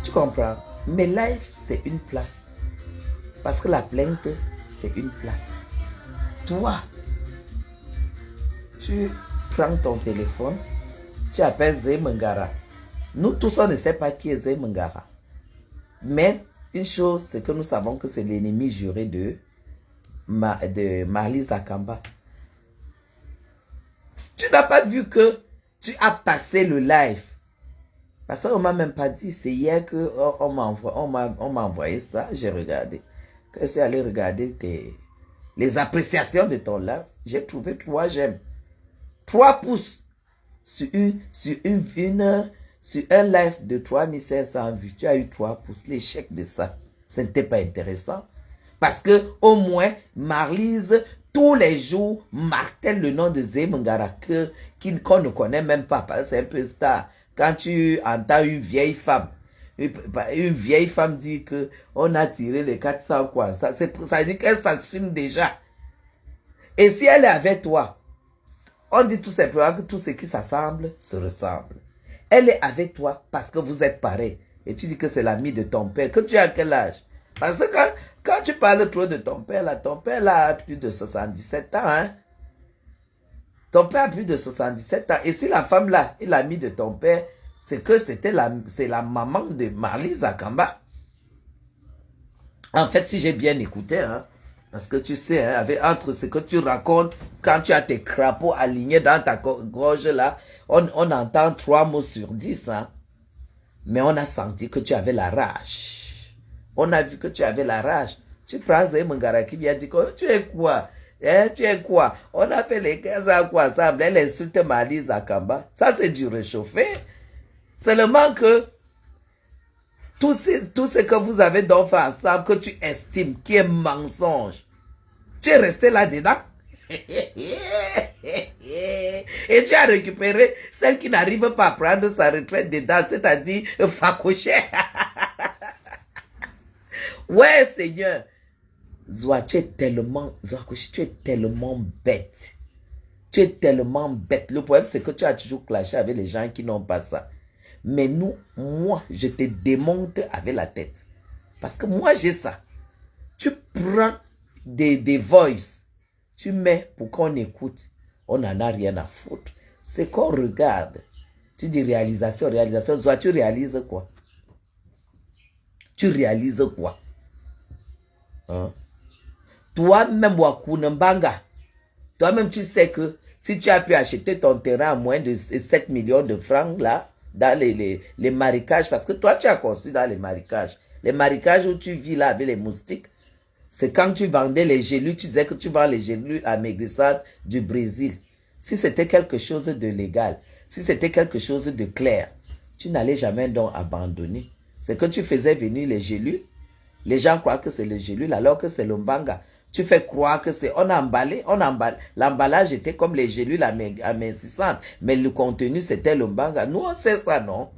Tu comprends? Mais life, c'est une place. Parce que la plainte, c'est une place. Toi, tu prends ton téléphone, tu appelles Zé Mangara. Nous tous, on ne sait pas qui est Zé Mangara. Mais une chose, c'est que nous savons que c'est l'ennemi juré de Marlise Akamba. Tu n'as pas vu que tu as passé le live. Parce qu'on ne m'a même pas dit. C'est hier qu'on m'a envoyé ça. J'ai regardé. Quand je suis allé regarder les appréciations de ton live, j'ai trouvé 3 j'aime. 3 pouces sur un live de 3500 vues. Tu as eu 3 pouces. L'échec de ça, ce n'était pas intéressant. Parce que au moins, Marlise, tous les jours, martèle le nom de Zé Mangara qu'on ne connaît même pas. Parce que c'est un peu star. Quand tu entends une vieille femme dit que on a tiré les 400 quoi, ça dit qu'elle s'assume déjà. Et si elle est avec toi, on dit tout simplement que tout ce qui s'assemble se ressemble. Elle est avec toi parce que vous êtes pareils. Et tu dis que c'est l'ami de ton père. Que tu as quel âge? Parce que quand tu parles trop de ton père, là, ton père là, a plus de 77 ans. Hein? Ton père a plus de 77 ans. Et si la femme là est l'amie de ton père, c'est que c'est la maman de Marlise Akamba. En fait, si j'ai bien écouté, hein, parce que tu sais, hein, entre ce que tu racontes, quand tu as tes crapauds alignés dans ta gorge là, on entend 3 mots sur 10. Hein, mais on a senti que tu avais la rage. On a vu que tu avais la rage. Tu prends Zé Mangara qui vient dire que tu es quoi? Hein, tu es quoi? On a fait les 15 ans quoi ensemble. Elle insulte Marlise Akamba. Ça, c'est du réchauffé. Seulement que tout ce que vous avez donc fait ensemble, que tu estimes qui est mensonge, tu es resté là-dedans. Et tu as récupéré celle qui n'arrive pas à prendre sa retraite dedans, c'est-à-dire Fakouché. Ouais, Seigneur. Zoa, tu es tellement bête. Tu es tellement bête. Le problème, c'est que tu as toujours clashé avec les gens qui n'ont pas ça. Mais moi, je te démonte avec la tête. Parce que moi, j'ai ça. Tu prends des voices, tu mets pour qu'on écoute. On n'en a rien à foutre. C'est qu'on regarde. Tu dis réalisation. Soit tu réalises quoi? Tu réalises quoi? Hein? Toi-même, Wakunembanga, toi-même, tu sais que si tu as pu acheter ton terrain à moins de 7 millions de francs, là, dans les marécages, parce que toi, tu as construit dans les marécages. Les marécages où tu vis là avec les moustiques, c'est quand tu vendais les gélules, tu disais que tu vends les gélules amaigrissantes du Brésil. Si c'était quelque chose de légal, si c'était quelque chose de clair, tu n'allais jamais donc abandonner. C'est que tu faisais venir les gélules. Les gens croient que c'est les gélules alors que c'est le mbanga. Tu fais croire que c'est... On a emballé. L'emballage était comme les gélules amincissantes. Mais le contenu, c'était le mbanga. Nous, on sait ça, non?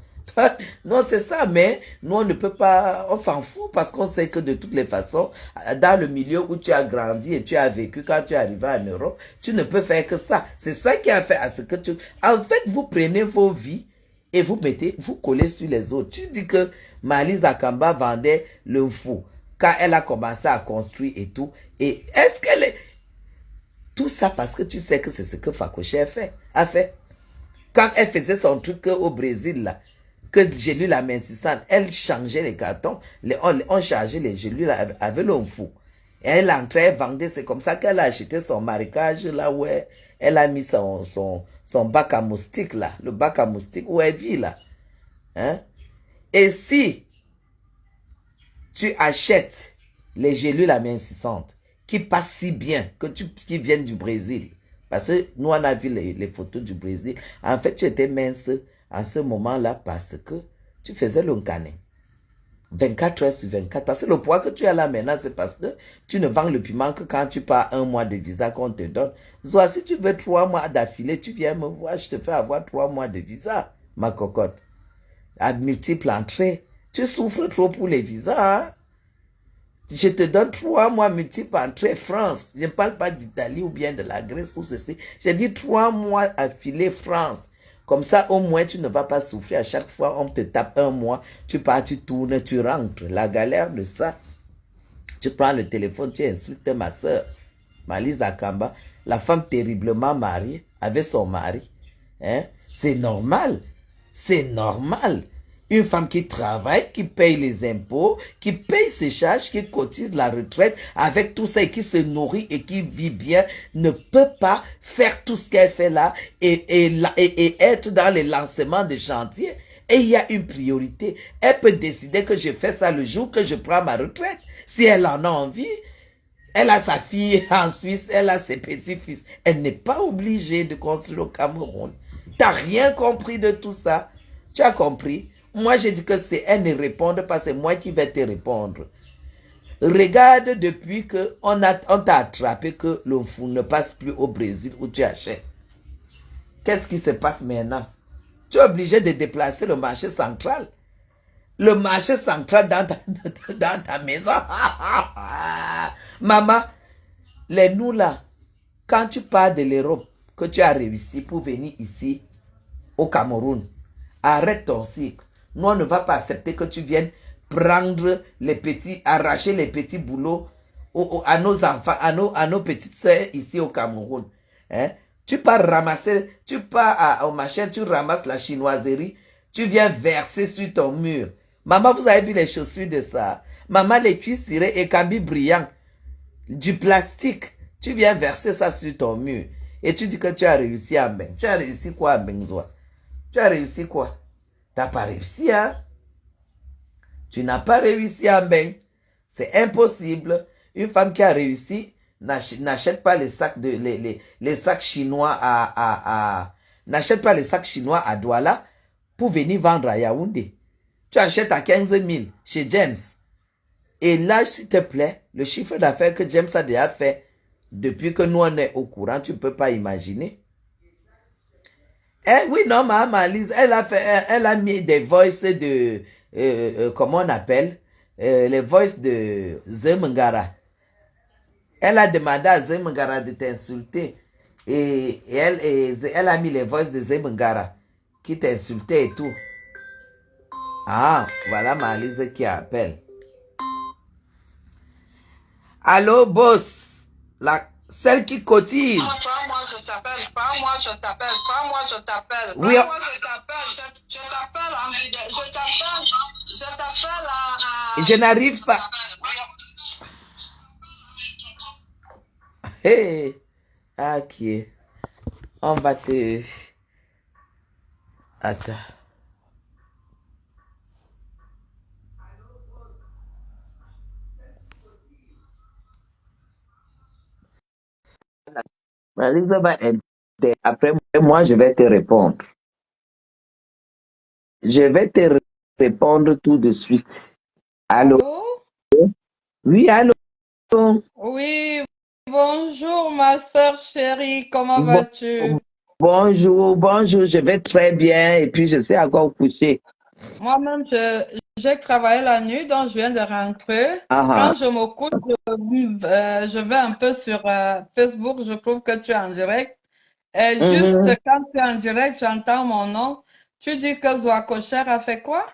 Non, c'est ça, mais nous, on ne peut pas... On s'en fout parce qu'on sait que de toutes les façons, dans le milieu où tu as grandi et tu as vécu, quand tu es arrivé en Europe, tu ne peux faire que ça. C'est ça qui a fait à ce que tu... En fait, vous prenez vos vies et vous collez sur les autres. Tu dis que Marlise Akamba vendait le fou quand elle a commencé à construire et tout. Et est-ce qu'elle est... Tout ça parce que tu sais que c'est ce que Fakouché a fait. Quand elle faisait son truc au Brésil, là, que j'ai lu la main insistante, elle changeait les cartons, on chargeait les gélules avec le fou. Et elle entrait, elle vendait, c'est comme ça qu'elle a acheté son marécage, là où elle a mis son bac à moustiques, là, le bac à moustiques où elle vit, là. Hein? Et si tu achètes les gélules amincissantes qui passent si bien, qui viennent du Brésil, parce que nous, on a vu les photos du Brésil, en fait, tu étais mince en ce moment-là parce que tu faisais le canet. 24 heures sur 24. Parce que le poids que tu as là maintenant, c'est parce que tu ne vends le piment que quand tu pars 1 mois de visa qu'on te donne. Zoa, si tu veux 3 mois d'affilée, tu viens me voir, je te fais avoir 3 mois de visa, ma cocotte. À multiples entrées. Tu souffres trop pour les visas, hein? Je te donne 3 mois multiples entrées France. Je ne parle pas d'Italie ou bien de la Grèce ou ceci. J'ai dit 3 mois affilée France. Comme ça, au moins, tu ne vas pas souffrir. À chaque fois, on te tape un mois, tu pars, tu tournes, tu rentres. La galère de ça, tu prends le téléphone, tu insultes ma soeur, Malise Akamba, la femme terriblement mariée, avec son mari. Hein? C'est normal. C'est normal. Une femme qui travaille, qui paye les impôts, qui paye ses charges, qui cotise la retraite, avec tout ça et qui se nourrit et qui vit bien, ne peut pas faire tout ce qu'elle fait là et être dans les lancements de chantier. Et il y a une priorité. Elle peut décider que je fais ça le jour que je prends ma retraite, si elle en a envie. Elle a sa fille en Suisse, elle a ses petits-fils. Elle n'est pas obligée de construire au Cameroun. Tu n'as rien compris de tout ça. Tu as compris? Moi, j'ai dit que c'est elle ne réponde pas, c'est moi qui vais te répondre. Regarde depuis qu'on t'a attrapé que le fou ne passe plus au Brésil où tu achètes. Qu'est-ce qui se passe maintenant? Tu es obligé de déplacer le marché central. Le marché central dans ta maison. Maman, les nous là, quand tu pars de l'Europe, que tu as réussi pour venir ici, au Cameroun, arrête ton cycle. Nous, on ne va pas accepter que tu viennes prendre les petits, arracher les petits boulots à nos enfants, à nos petites sœurs ici au Cameroun. Hein? Tu pars ramasser, tu pars au machin, tu ramasses la chinoiserie, tu viens verser sur ton mur. Maman, vous avez vu les chaussures de ça? Maman, les cuisses cirées et cabis brillants, du plastique. Tu viens verser ça sur ton mur. Et tu dis que tu as réussi à Mbeng. Tu as réussi quoi à Mbengzoa? Tu as réussi quoi? Tu n'as pas réussi, hein? Tu n'as pas réussi à Mbeng. C'est impossible. Une femme qui a réussi n'achète pas les sacs les sacs chinois n'achète pas les sacs chinois à Douala pour venir vendre à Yaoundé. Tu achètes à 15 000 chez James. Et là, s'il te plaît, le chiffre d'affaires que James a déjà fait depuis que nous on est au courant, tu ne peux pas imaginer. Eh oui, non, ma Lise, elle a mis des voices de, comment on appelle, les voices de Zemngara. Elle a demandé à Zemngara de t'insulter. Et elle a mis les voices de Zemngara qui t'insultait et tout. Ah, voilà ma Lise qui appelle. Allô, boss, celle qui cotise. Non, pas moi, je t'appelle. Pas moi, je t'appelle. Pas moi, je t'appelle. Oui, Pas moi, je t'appelle. Je t'appelle en vidéo. Je t'appelle à... je n'arrive pas. Hey, ok. On va te... Attends. Marisa va aider. Après moi, je vais te répondre. Je vais te répondre tout de suite. Allô? Allô? Oui, allô? Oui, bonjour ma sœur chérie, comment Bon- vas-tu? bonjour, bonjour, je vais très bien et puis je suis encore couché. Moi-même, j'ai travaillé la nuit, donc je viens de rentrer. Ah, Quand je me couche, je vais un peu sur Facebook, je trouve que tu es en direct. Et juste mhm. quand tu es en direct, j'entends mon nom. Tu dis que Zoakocher a fait quoi?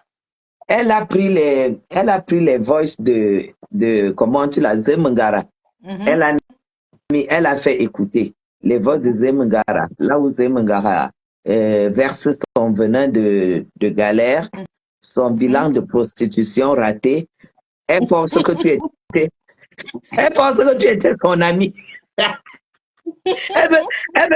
Elle a pris les voices comment tu l'as, Zemngara. Mhm. Elle a fait écouter les voix de Zemngara, là où Zemngara verse son venin de galère, son bilan Mhm. de prostitution raté. Elle pense que elle pense que tu étais son ami. Elle veut, elle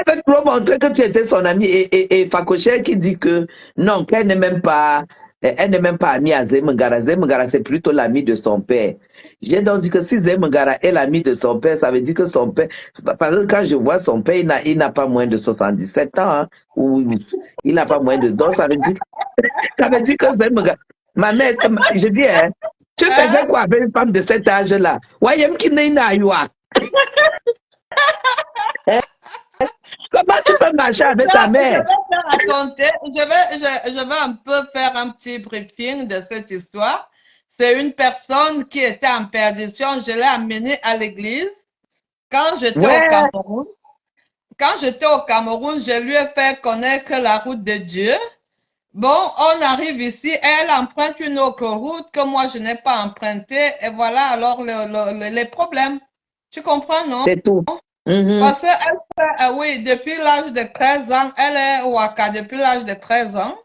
veut trop montrer que tu étais son ami et Fakocher qui dit que non, qu'elle n'est même pas, elle n'est même pas amie à Zemngara. Zemngara, c'est plutôt l'ami de son père. J'ai donc dit que si Zemngara est l'ami de son père, ça veut dire que son père, parce que quand je vois son père, il n'a pas moins de 77 ans, hein, ou il n'a pas moins de, donc ça veut dire que Zemngara, ma mère, je dis, hein, tu faisais Hein? quoi avec une femme de cet âge-là? Wayem qui n'est pas youa. Comment tu peux marcher avec ta Je mère? vais te raconter, je vais un peu faire un petit briefing de cette histoire. C'est une personne qui était en perdition. Je l'ai amenée à l'église quand j'étais au Ouais. Cameroun. quand j'étais au Cameroun, je lui ai fait connaître la route de Dieu. Bon, on arrive ici, elle emprunte une autre route que moi je n'ai pas empruntée, et voilà alors les problèmes. Tu comprends, non? C'est tout. Mhm. Parce qu'elle fait, oui, depuis l'âge de 13 ans, elle est au Ouaka depuis l'âge de 13 ans.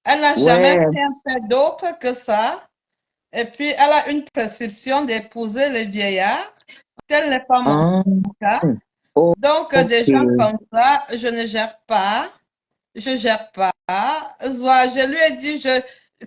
Elle n'a jamais Ouais. rien fait d'autre que ça. Et puis, elle a une prescription d'épouser les vieillards. Tel n'est pas mon Ah, cas. oh, Donc, des gens ok. comme ça, je ne gère pas. Je gère pas. Soit je lui ai dit,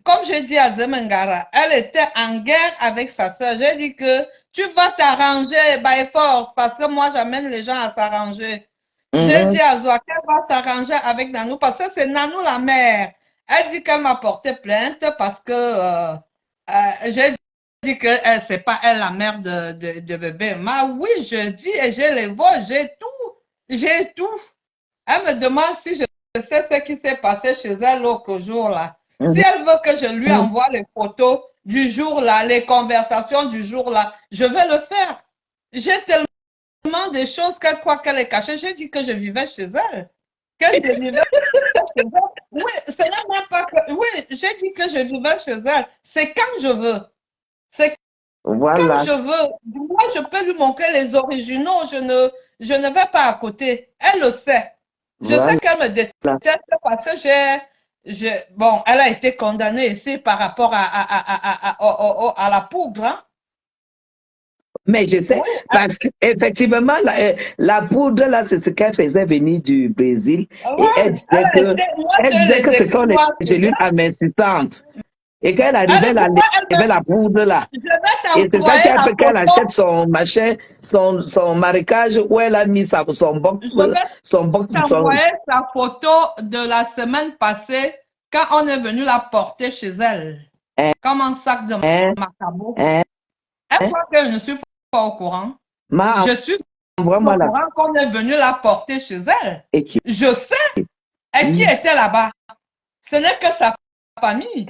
comme j'ai dit à Zemengara, elle était en guerre avec sa sœur. J'ai dit que tu vas t'arranger by force parce que moi j'amène les gens à s'arranger. J'ai dit Mhm. à Zoa qu'elle va s'arranger avec Nanou parce que c'est Nanou la mère. Elle dit qu'elle m'a porté plainte parce que j'ai dit que c'est pas elle la mère de bébé. Mais oui, je dis et j'ai les voix, j'ai tout. J'ai tout. Elle me demande si je sais ce qui s'est passé chez elle l'autre jour là. Si Mhm. elle veut que je lui envoie les photos du jour là, les conversations du jour là, je vais le faire. J'ai tellement de choses qu'elle croit qu'elle est cachée. J'ai dit que je vivais chez elle. Que je vivais chez elle. Oui, ce n'est même pas que. Oui, j'ai dit que je vivais chez elle. C'est quand je veux. C'est quand Voilà, je veux. Moi, je peux lui montrer les originaux. Je ne vais pas à côté. Elle le sait. Je sais voilà. qu'elle me déteste parce que bon, elle a été condamnée ici par rapport à la poudre, hein. Mais je sais, Oui, parce qu'effectivement, la poudre, là, c'est ce qu'elle faisait venir du Brésil. Et ouais, moi, elle disait j'ai que les ce sont les exploits chez gélules elle. amincitantes. Et qu'elle arrivait, Elle, elle pourquoi elle enlevait la poudre, là. je vais Et c'est ça t'envoyer qui a la fait qu'elle achète photo. son machin, son marécage où elle a mis son box, Je vais son box, t'envoyer sa photo de la semaine passée quand on est venu la porter chez elle. hein, Comme un sac de hein, macabo. hein, Elle hein. croit que je ne suis pas au courant. Ma, Je suis au envoie-moi la courant qu'on est venu la porter chez elle. équipe. Je sais. Et qui était là-bas? Ce n'est que sa famille.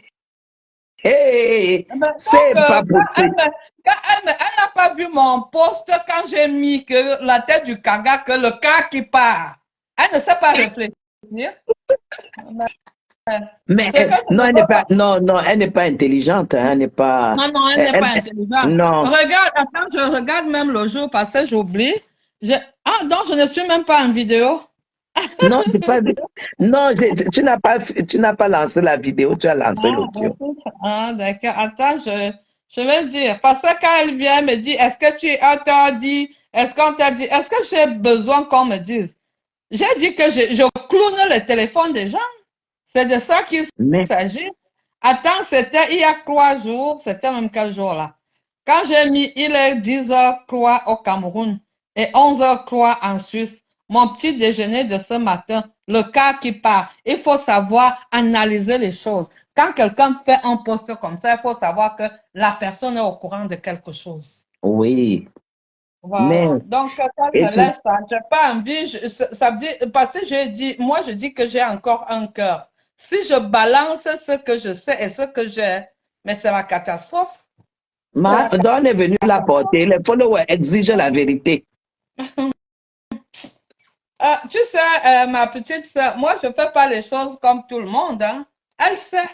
Hé, Mais donc, c'est pas possible. elle n'a pas vu mon post quand j'ai mis que la tête du Kaga, que le cas qui part. Elle ne sait pas réfléchir. Mais C'est que je non, ne elle n'est peux pas, pas. non, non, elle n'est pas intelligente, hein, elle n'est pas, Non, non, elle n'est pas intelligente. non, Regarde, attends, je regarde même le jour passé, j'oublie. Ah, donc je ne suis même pas en vidéo. non, j'ai pas vu. Non, tu n'as pas lancé la vidéo, tu as lancé l'audio. Ah, d'accord. Attends, je vais dire. Parce que quand elle vient me dire, est-ce que on t'a dit, est-ce qu'on t'a dit, est-ce que j'ai besoin qu'on me dise? J'ai dit que je cloune le téléphone des gens. C'est de ça qu'il Mais, s'agit. Attends, c'était il y a 3 jours, c'était même quel jour là? Quand j'ai mis, il est 10h03 au Cameroun et 11h03 en Suisse. Mon petit déjeuner de ce matin, le cas qui part. Il faut savoir analyser les choses. Quand quelqu'un fait un poste comme ça, il faut savoir que la personne est au courant de quelque chose. oui, mais, Voilà. Donc, quand et me laisse ça, j'ai pas envie, ça veut dire, parce que moi, je dis que j'ai encore un cœur. Si je balance ce que je sais et ce que j'ai, mais c'est la catastrophe. C'est la on est venu la catastrophe. porter, les followers exigent la vérité. Tu sais, ma petite sœur, moi, je fais pas les choses comme tout le monde, hein. Elle sait.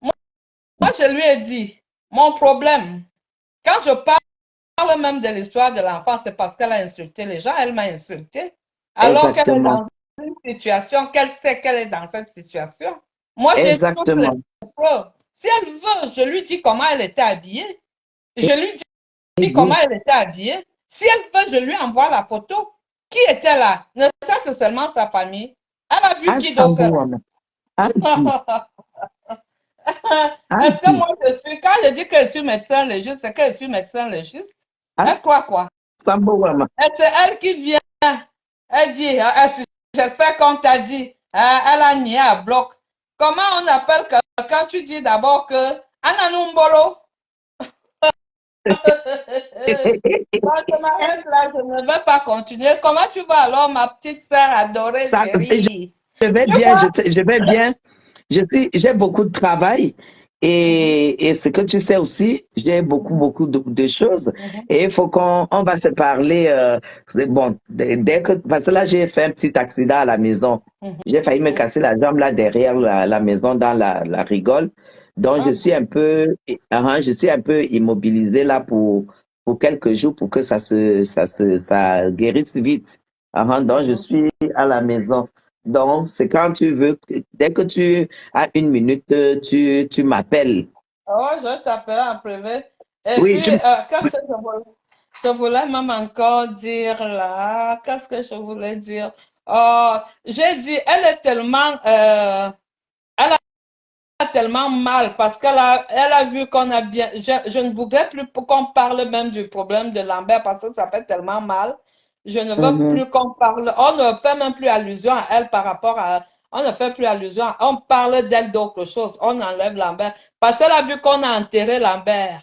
Moi, je lui ai dit, mon problème, quand je parle même de l'histoire de l'enfant, c'est parce qu'elle a insulté les gens, elle m'a insulté. Alors qu'elle est Exactement, dans une situation, qu'elle sait qu'elle est dans cette situation. Moi, j'ai toutes les exactement. preuves. Si elle veut, je lui dis comment elle était habillée. Je lui Eh dis comment bien, elle était habillée. Si elle veut, je lui envoie la photo. Qui était là? Ne serait-ce seulement sa famille. Elle a vu à qui d'autre? Sambouama, à dit, à Est-ce que dit, moi quand je dis que je suis médecin légiste, c'est que je suis médecin légiste? à Elle croit quoi? Sambouama. Et c'est elle qui vient. Elle dit, j'espère qu'on t'a dit. Elle a nié à bloc. Comment on appelle quand tu dis d'abord que Ananumbolo? Je m'arrête là, je ne vais pas continuer. Comment tu vas alors, ma petite sœur adorée, Je chérie? je vais Tu bien, vois? je vais bien. J'ai beaucoup de travail Et ce que tu sais aussi, j'ai beaucoup de choses. Mhm. Et il faut on va se parler. Bon, dès que, parce que là, j'ai fait un petit accident à la maison. Mhm. J'ai failli me casser la jambe là derrière la maison dans la rigole. Donc, Ah, je suis un peu immobilisé là pour quelques jours pour que ça guérisse vite. Donc, je mhm. suis à la maison. Donc, c'est quand tu veux, dès que tu as une minute, tu m'appelles. Oh, je t'appelle en privé. Et Oui, puis, qu'est-ce que je voulais même encore dire là? Qu'est-ce que je voulais dire? Oh, j'ai dit, elle a tellement mal parce elle a vu qu'on a bien, je ne voudrais plus qu'on parle même du problème de Lambert parce que ça fait tellement mal. Je ne veux mhm, plus qu'on parle, on ne fait même plus allusion à elle par rapport on ne fait plus allusion, on parle d'elle d'autre chose, on enlève Lambert parce qu'elle a vu qu'on a enterré Lambert.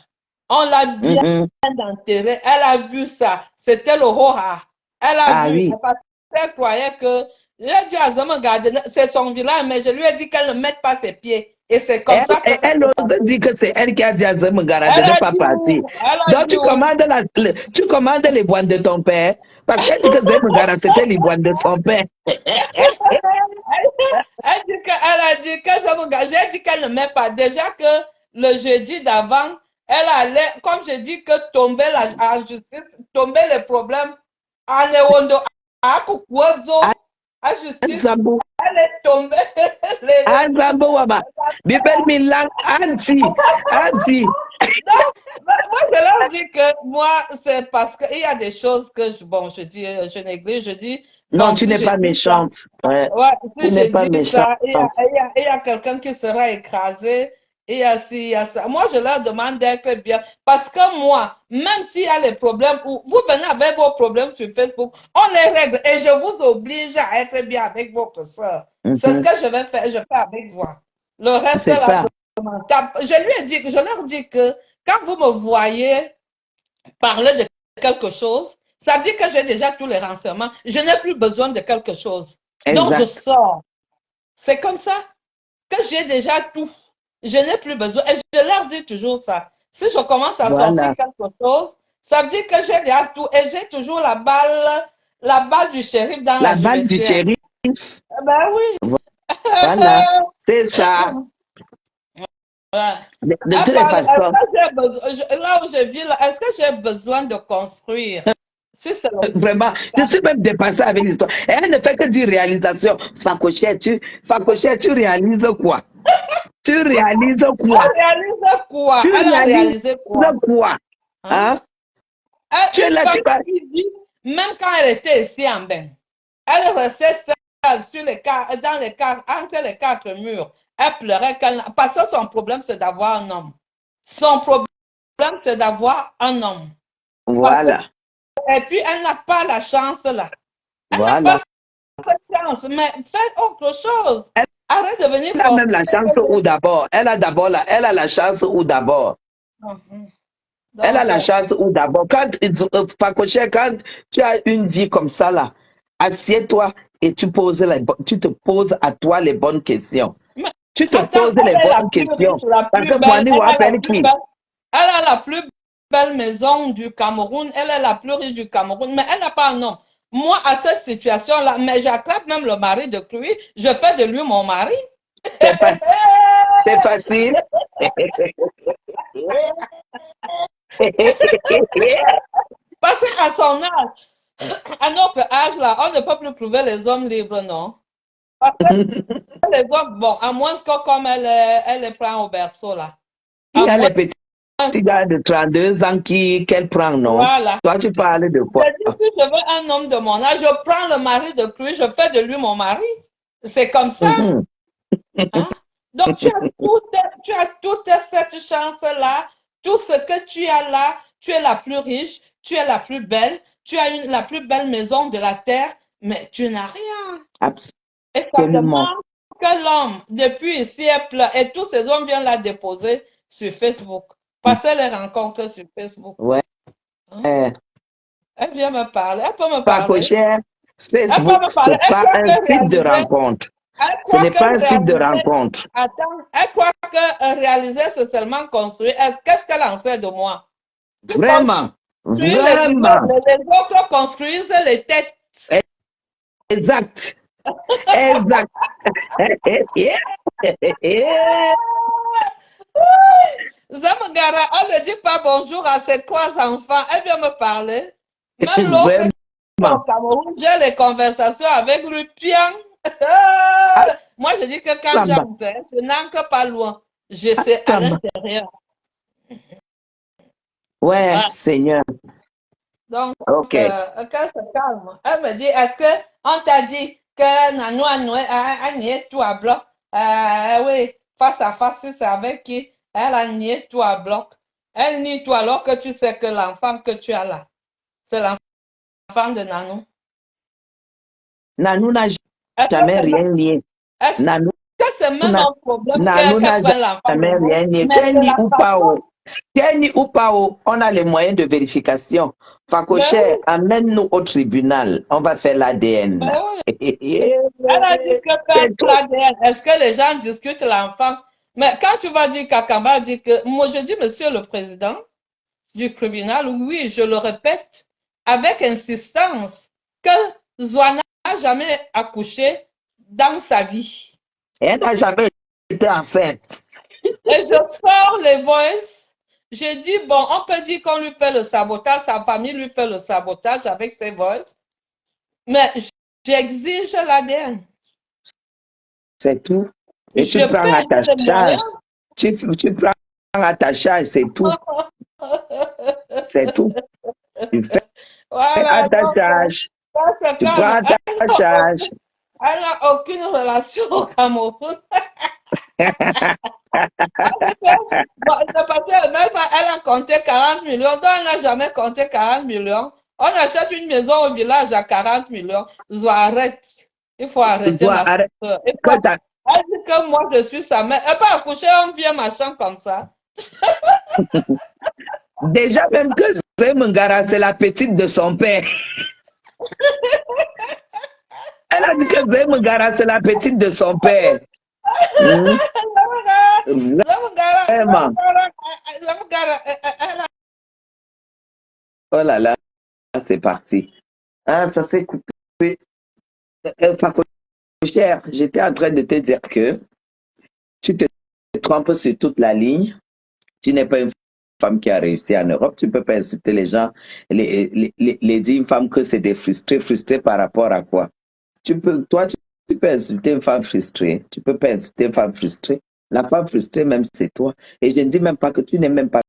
On l'a bien mhm. enterré, elle a vu ça, c'était le horreur. Elle a Ah vu, oui. parce qu'elle croyait que, j'ai dit à Zama c'est son village, mais je lui ai dit qu'elle ne mette pas ses pieds. Et c'est comme ça que ça Elle s'est ose passé. dire que c'est elle qui a dit à Zemungara de Elle ne a pas dit partir. où? Elle a Donc, dit où? tu commandes les boîtes de ton père. Parce qu'elle dit que Zemungara, c'était les boîtes de son père. Elle a dit que j'ai dit qu'elle ne met pas. Déjà que le jeudi d'avant, elle allait, comme je dis, que tomber en justice, tomber les problèmes en Ewondo, à Kukuozo, à justice, Zambo, elle est tombée. Zambo Waba. Bibel Milan, Anti. Non, moi, je leur dis que moi, c'est parce qu'il y a des choses que, bon, je dis, je néglige, je dis, Non, bon, tu si n'es je pas dis ça, méchante. Ouais. ouais, Tu si n'es je pas dis méchante. ça, il y a quelqu'un qui sera écrasé, et il y a ci, il y a ça. Moi, je leur demande d'être bien, parce que moi, même s'il y a les problèmes, vous venez avec vos problèmes sur Facebook, on les règle, et je vous oblige à être bien avec votre soeur. C'est ce Mhm. que je vais faire, je fais avec vous. Le reste, C'est là, ça. je lui ai dit, je leur dis que quand vous me voyez parler de quelque chose, ça dit que j'ai déjà tous les renseignements. Je n'ai plus besoin de quelque chose. Donc, je Exact. sors. C'est comme ça que j'ai déjà tout. Je n'ai plus besoin. Et je leur dis toujours ça. Si je commence à sortir Voilà. quelque chose, ça veut dire que j'ai déjà tout. Et j'ai toujours la balle du shérif dans La la balle du jumentière. chéri. Ben oui. Voilà. C'est ça. Ouais. De toutes les Est-ce façons. que j'ai besoin, là où je vis, est-ce que j'ai besoin de construire? Si c'est le Vraiment, je suis même dépassée avec l'histoire. Et elle ne fait que dire réalisation. Facochère, tu réalises quoi? Tu réalises quoi? elle réalise quoi? Tu Elle a réalises réalisé quoi? quoi? Hein? Hein? Tu es Une là, tu femme vas. qui dit, même quand elle était ici en bain, elle restait seule sur entre les quatre murs. Elle pleurait parce que son problème, c'est d'avoir un homme. Son problème, c'est d'avoir un homme. Voilà. Et puis, elle n'a pas la chance là. Elle n'a pas Voilà. cette chance, mais fais autre chose. Arrête de venir Elle a même forcer. la chance où d'abord. Elle a la chance où d'abord. Elle a Donc, la chance où d'abord. Facochère, quand tu as une vie comme ça là, assieds-toi et tu te poses à toi les bonnes questions. mais Tu te attends, poses les elle est la bonnes plus questions. riche, la Parce plus que belle, Boani appelle qui? elle a la plus belle maison du Cameroun, elle est la plus riche du Cameroun, mais elle n'a pas un nom. Moi, à cette situation-là, mais j'attrape même le mari de lui, je fais de lui mon mari. C'est facile. Parce qu'à son âge, à notre âge là, on ne peut plus trouver les hommes libres, non? Parce que les hommes, bon, à moins que comme elle les prend au berceau là. Il À y a moins, les petits gars de 32 ans qu'elle prend, non? voilà. Toi, tu parles de Je quoi? dis que je veux un homme de mon âge, je prends le mari de lui, je fais de lui mon mari. C'est comme ça, Mhm. hein? Donc tu as toute cette chance-là, tout ce que tu as là, tu es la plus riche, tu es la plus belle, tu as la plus belle maison de la terre, mais tu n'as rien. Et ça te Absolument. manque que l'homme, depuis un siècle, et tous ces hommes viennent la déposer sur Facebook. Passer les rencontres sur Facebook. Ouais. Hein? Elle vient me parler, elle peut me Pas parler. cochère. Elle peut Facebook, me parler, c'est est-ce pas qu'elle un peut site de réaliser, rencontre. Ce n'est pas un site de rencontre. Attends, elle croit que réaliser, c'est seulement construire. Qu'est-ce qu'elle en sait de moi? Vraiment. Les autres construisent les têtes. Exact. Exact. Zamagara, elle ne dit pas bonjour à ses 3 enfants. Elle vient me parler. Même l'autre au Cameroun, j'ai les conversations avec lui. Bien. Moi, je dis que quand j'aime, je n'ancre pas loin. Je sais à l'intérieur. Ouais, Seigneur. Donc, qu'elle se calme. Elle me dit, est-ce qu'on t'a dit que Nanou a nié tout à bloc? Oui, face à face, c'est avec qui? Elle a nié tout à bloc. Elle nie tout alors que tu sais que l'enfant que tu as là, c'est l'enfant de Nanou. Nanou n'a jamais rien nié. Nanou c'est même un problème. Nanou n'a jamais rien nié. Kenny ou Pao, on a les moyens de vérification. Facocher, amène-nous au tribunal. On va faire l'ADN. Elle a dit que l'ADN, est-ce que les gens discutent l'enfant? Mais quand tu vas dire Kakamba dit que, moi je dis monsieur le président du tribunal, oui, je le répète, avec insistance, que Zwana n'a jamais accouché dans sa vie. Elle n'a jamais été enceinte. Et je sors les voices. J'ai dit, bon, on peut dire qu'on lui fait le sabotage, sa famille lui fait le sabotage avec ses voices. Mais j'exige l'ADN. C'est tout. Et tu prends à ta charge. Tu prends à ta charge, c'est tout. C'est tout. Tu fais à ta charge. Tu prends à ta charge. Elle n'a aucune relation au Cameroun. C'est parce qu'elle a compté 40 millions, donc elle n'a jamais compté 40 millions. On achète une maison au village à 40 millions. Arrête. Il faut arrêter. Elle dit que moi je suis sa mère. Elle peut accoucher un vieux machin comme ça. Déjà même que Zemungara, c'est la petite de son père. Elle a dit que Zemungara, c'est la petite de son père. Vraiment. Oh là là, c'est parti. Ah, ça s'est coupé. Cher, j'étais en train de te dire que tu te trompes sur toute la ligne. Tu n'es pas une femme qui a réussi en Europe. Tu ne peux pas insulter les gens, les dire une femme que c'est des frustrés par rapport à quoi? Tu peux insulter une femme frustrée. Tu peux pas insulter une femme frustrée. La femme frustrée, même, c'est toi. Et je ne dis même pas que tu n'es même pas